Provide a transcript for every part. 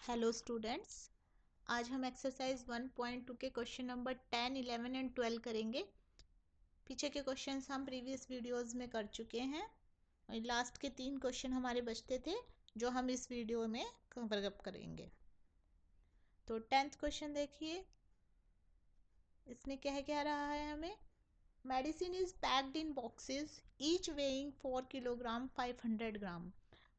Hello students, आज हम exercise 1.2 के क्वेश्चन नंबर 10, 11 एंड 12 करेंगे। पीछे के क्वेश्चंस हम प्रीवियस वीडियोस में कर चुके हैं और लास्ट के 3 क्वेश्चन हमारे बचते थे जो हम इस वीडियो में कवर अप करेंगे। तो 10th क्वेश्चन देखिए, इसमें क्या रहा है हमें। Medicine is packed in boxes each weighing 4 kilogram 500 ग्राम।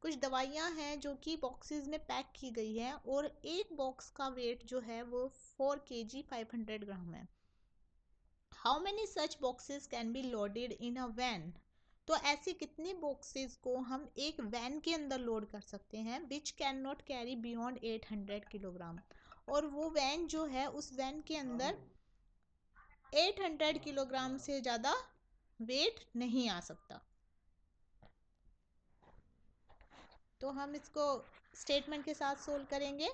कुछ दवाइयाँ हैं जो कि बॉक्सेस में पैक की गई हैं और एक बॉक्स का वेट जो है वो 4 kg 500 ग्राम है। How many such boxes can be loaded in a van. तो ऐसे कितने बॉक्सेस को हम एक वैन के अंदर लोड कर सकते हैं which can not carry beyond 800 kilogram. और वो वैन जो है उस वैन के अंदर 800 किलोग्राम से ज़्यादा वेट नहीं आ सकता। तो हम इसको स्टेटमेंट के साथ सोल्व करेंगे।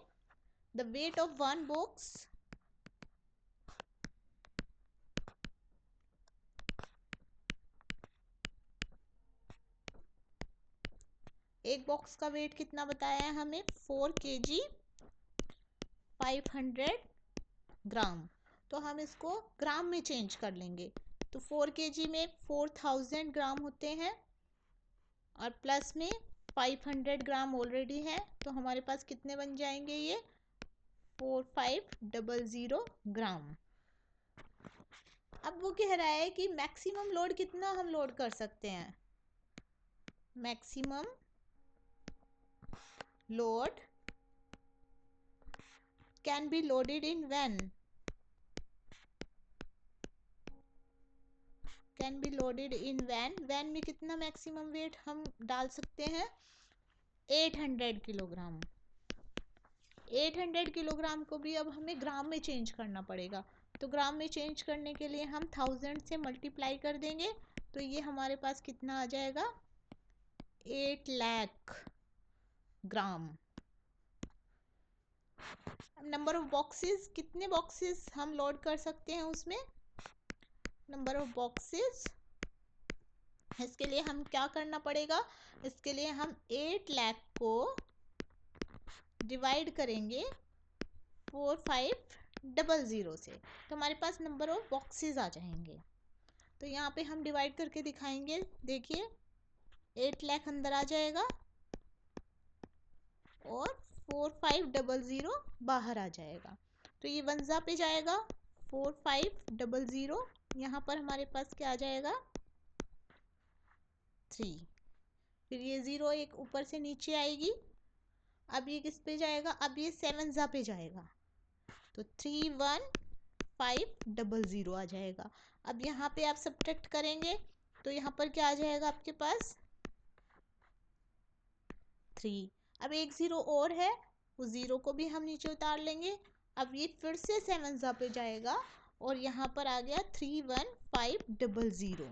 The weight of one box एक बॉक्स का वेट कितना बताया है हमें 4 kg 500 ग्राम। तो हम इसको ग्राम में चेंज कर लेंगे। तो 4 kg में 4000 ग्राम होते हैं और प्लस में 500 ग्राम ऑलरेडी है, तो हमारे पास कितने बन जाएंगे ये 4500 ग्राम। अब वो कह रहा है कि मैक्सिमम लोड कितना हम लोड कर सकते हैं। Maximum load can be loaded in van, can be loaded in van. Van में कितना मैक्सिमम वेट हम डाल सकते हैं 800 किलोग्राम। 800 किलोग्राम को भी अब हमें ग्राम में चेंज करना पड़ेगा। तो ग्राम में चेंज करने के लिए हम 1000 से मल्टीप्लाई कर देंगे, तो ये हमारे पास कितना आ जाएगा 8 लाख ग्राम। नंबर ऑफ बॉक्सेस, कितने बॉक्सेस हम लोड कर सकते हैं उसमें। नंबर ऑफ बॉक्सेस, इसके लिए हम क्या करना पड़ेगा, इसके लिए हम 8 लाख को डिवाइड करेंगे 4500 से, तो हमारे पास नंबर ऑफ बॉक्सेस आ जाएंगे। तो यहाँ पे हम डिवाइड करके दिखाएंगे। देखिए 8 लाख अंदर आ जाएगा और 4500 बाहर आ जाएगा। तो ये 1 पे जाएगा 4500, यहाँ पर हमारे पास क्या आ जाएगा 3। फिर ये 0 एक ऊपर से नीचे आएगी। अब ये किस पे जाएगा, अब ये 7 पे जाएगा, तो 31500 आ जाएगा। अब यहाँ पे आप सब्ट्रैक्ट करेंगे तो यहाँ पर क्या आ जाएगा आपके पास 3। अब एक 0 और है, उस 0 को भी हम नीचे उतार लेंगे। अब ये फिर से 7 पे जाएगा और यहाँ पर आ गया 31500,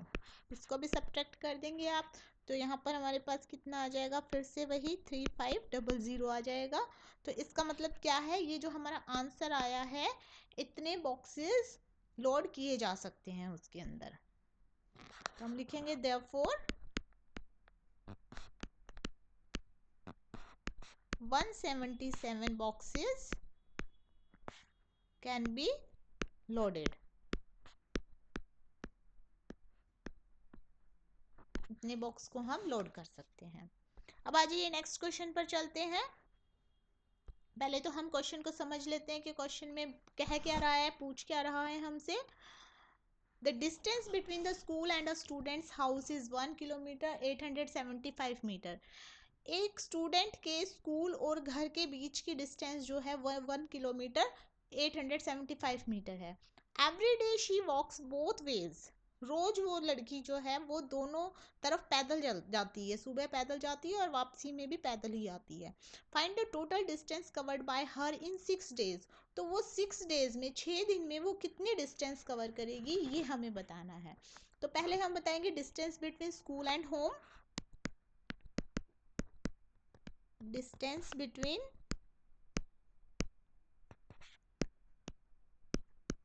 इसको भी सब्ट्रैक्ट कर देंगे आप। तो यहाँ पर हमारे पास कितना आ जाएगा, फिर से वही 3500 आ जाएगा। तो इसका मतलब क्या है, ये जो हमारा आंसर आया है इतने बॉक्सेस लोड किए जा सकते हैं उसके अंदर। तो हम लिखेंगे therefore 177 boxes can be loaded। इतने बॉक्स को हम लोड कर सकते हैं। अब आ जाइए नेक्स्ट क्वेश्चन पर चलते हैं। पहले तो हम क्वेश्चन को समझ लेते हैं कि क्वेश्चन में कह क्या रहा है, पूछ क्या रहा है हमसे। The distance between the school and a students house is 1 kilometre 875 metre. एक स्टूडेंट के स्कूल और घर के बीच की डिस्टेंस जो है वह 1 किलोमीटर 875 मीटर है। Every day she walks both ways. रोज वो लड़की जो है वो दोनों तरफ पैदल जाती है, सुबह पैदल जाती है और वापसी में भी पैदल ही आती है। Find the total distance covered by her in 6 days. तो वो 6 डेज में 6 दिन में वो कितने डिस्टेंस कवर करेगी ये हमें बताना है। तो पहले हम बताएंगे distance between school and home. Distance between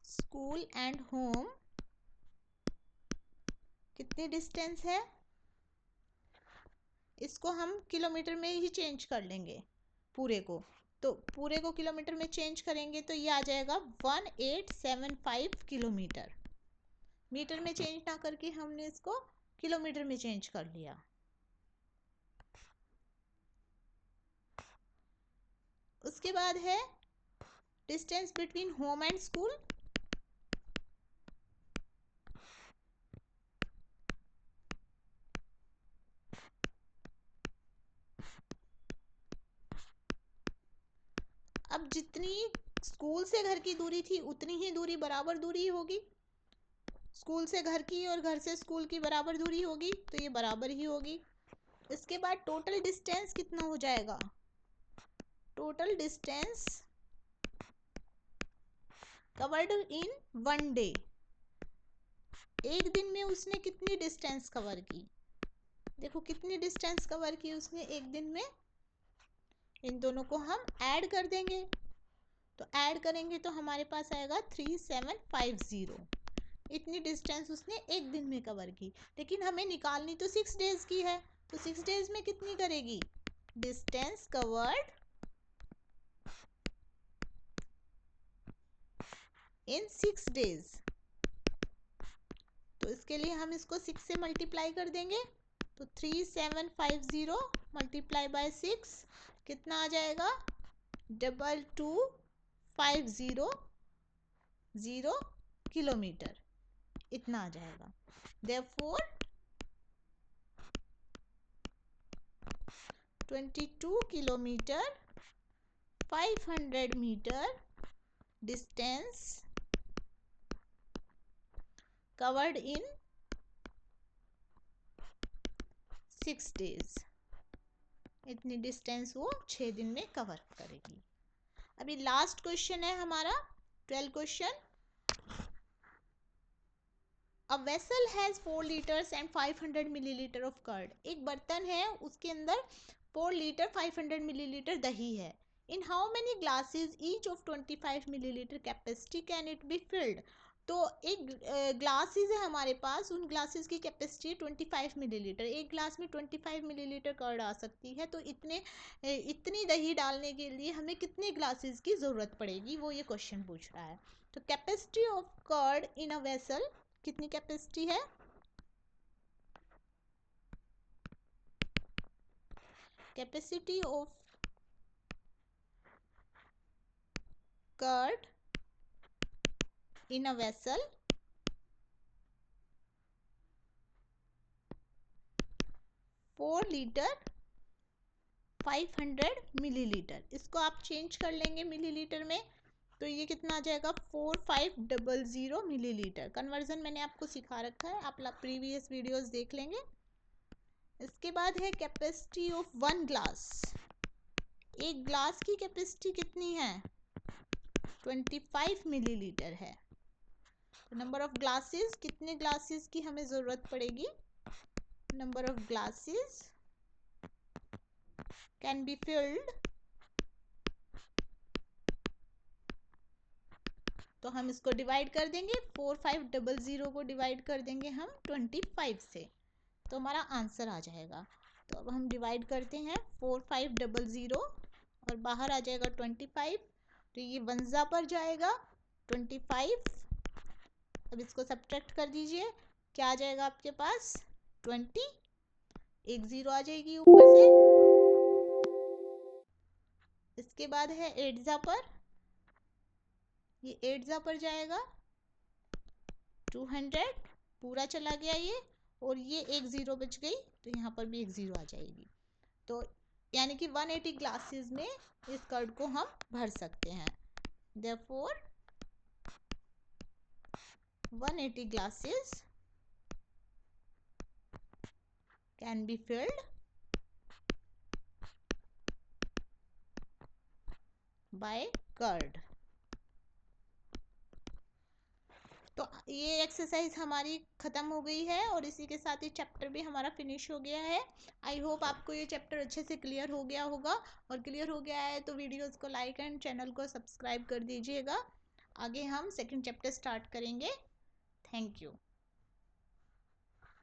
school and home कितनी डिस्टेंस है, इसको हम किलोमीटर में ही चेंज कर लेंगे पूरे को। तो पूरे को किलोमीटर में चेंज करेंगे तो ये आ जाएगा 1875 किलोमीटर। मीटर में चेंज ना करके हमने इसको किलोमीटर में चेंज कर लिया। उसके बाद है distance between home and school. अब जितनी स्कूल से घर की दूरी थी उतनी ही दूरी बराबर दूरी होगी। स्कूल से घर की और घर से स्कूल की बराबर दूरी होगी तो ये बराबर ही होगी। इसके बाद टोटल डिस्टेंस कितना हो जाएगा? टोटल डिस्टेंस कवर्ड इन 1 डे। एक दिन में उसने कितनी डिस्टेंस कवर की? देखो कितनी डिस्टेंस कवर की उसने एक दिन में। इन दोनों को हम ऐड कर देंगे, तो ऐड करेंगे तो हमारे पास आएगा 3750। इतनी डिस्टेंस उसने एक दिन में कवर की। लेकिन हमें निकालनी तो 6 डेज की है, तो 6 डेज में कितनी करेगी? Distance covered in 6 days. तो इसके लिए हम इसको 6 से मल्टीप्लाई कर देंगे, तो 3750 मल्टीप्लाई बाय 6 कितना आ जाएगा? 2250 किलोमीटर, इतना आ जाएगा। Therefore 22 kilometre 500 metre distance covered in 6 days. इतनी डिस्टेंस वो 6 दिन में कवर करेगी। अभी लास्ट क्वेश्चन है हमारा 12 question. A vessel has 4 liters and 500 milliliter of curd. एक बर्तन है उसके अंदर 4 लीटर 500 मिलीलीटर दही है। In how many glasses each of 25 milliliter capacity can it be filled? तो एक ग्लासेस है हमारे पास, उन ग्लासेस की कैपेसिटी 25 मिलीलीटर। एक ग्लास में 25 मिलीलीटर कर्ड आ सकती है, तो इतनी दही डालने के लिए हमें कितने ग्लासेस की ज़रूरत पड़ेगी, वो ये क्वेश्चन पूछ रहा है। तो capacity of curd in a vessel कितनी कैपेसिटी है? Capacity of curd in a vessel 4 litre 500 millilitre. इसको आप चेंज कर लेंगे मिलीलीटर में, तो ये कितना आ जाएगा? 4500 मिलीलीटर। कन्वर्जन मैंने आपको सिखा रखा है, आप प्रीवियस वीडियोस देख लेंगे। इसके बाद है कैपेसिटी ऑफ 1 ग्लास। एक ग्लास की कैपेसिटी कितनी है? 25 मिलीलीटर है। नंबर ऑफ ग्लासेस, कितने ग्लासेस की हमें ज़रूरत पड़ेगी? Number of glasses can be filled, तो हम इसको डिवाइड कर देंगे। 4500 को डिवाइड कर देंगे हम 25 से, तो हमारा आंसर आ जाएगा। तो अब हम डिवाइड करते हैं 4500 और बाहर आ जाएगा 25, तो ये 1 पर जाएगा 25। अब इसको सब्ट्रैक्ट कर दीजिए, क्या आ जाएगा आपके पास? 20। एक 0 आ जाएगी ऊपर से। इसके बाद है 8 पर, ये 8 पर जाएगा 200, पूरा चला गया ये, और ये एक 0 बच गई, तो यहाँ पर भी एक 0 आ जाएगी। तो यानी कि 180 ग्लासेस में इस कर्ड को हम भर सकते हैं। Therefore 180 glasses can be filled by curd। तो ये एक्सरसाइज हमारी ख़त्म हो गई है और इसी के साथ ही चैप्टर भी हमारा फिनिश हो गया है। आई होप आपको ये चैप्टर अच्छे से क्लियर हो गया होगा, और क्लियर हो गया है तो वीडियोस को लाइक एंड चैनल को सब्सक्राइब कर दीजिएगा। आगे हम सेकंड चैप्टर स्टार्ट करेंगे। Thank you.